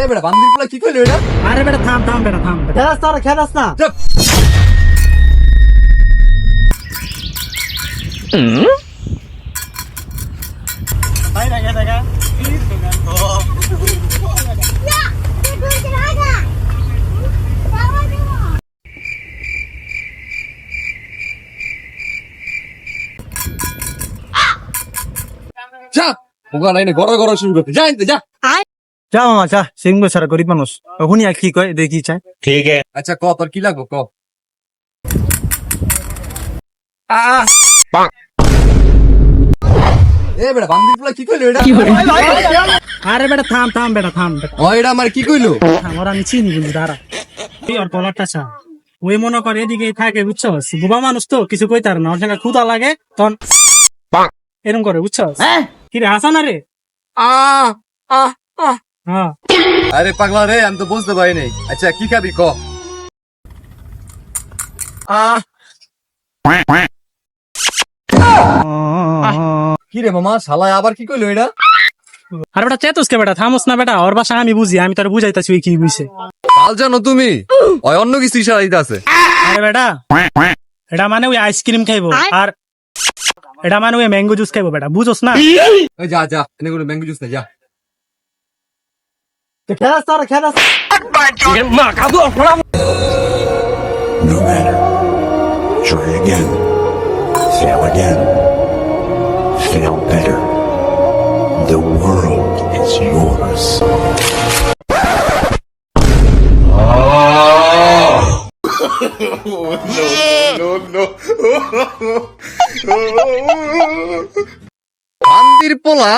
এ বেটা বান্দির পোলা কি কইলো এটা? আরে বেটা থাম থাম বেটা থাম খেলাস না খেলাস না চুপ। ভাই দেখা দেখা যা ওগা লাইনে গড় গড় শুরু করতে যা ইনতে যা। যা মামা যা সিং বেচারা গরিব মানুষ শুনি আর কি কয় দেখি চাই আচ্ছা ক তোর কি লাগবো ক। এ বেটা বান্দির পোলা কি কইলো এটা? আরে বেটা থাম থাম বেটা থাম ও এটা আমার কি কইলো? আমার আমি চিনি কিন্তু দাঁড়া এই ওর কলারটা চা ওই মনে করে এদিকে থাকে বুঝছো বুবা মানুষ তো কিছু কইতে পারে না ওর সঙ্গে ক্ষুদা লাগে তখন এরকম করে বুঝছো কি রে হাসান রে আহ আহ আহ হ্যাঁ আরে পাগলা রে আমি তো বুঝতে পারি নাই। আচ্ছা কি খাবি ক। কি রে মামা শালা আবার কি কইলো এটা? আরে বেটা চেতস কে বেটা থামস না বেটা ওর বাসা আমি বুঝি আমি তোর বুঝাইতাছি ওই কি বুঝছে কাল জানো তুমি ওই অন্য কিছু ইশারা দিতে আছে। আরে বেটা এটা মানে ওই আইসক্রিম খাইবো আর এটা মানে ওই ম্যাঙ্গো জুস খাইবো বেটা বুঝোস না ওই যা যা এনে কোনো ম্যাঙ্গো জুস না যা। খেলাস তোর খেলাস No matter. Try again. Fail again. Fail better. The world is yours. বান্দির পোলা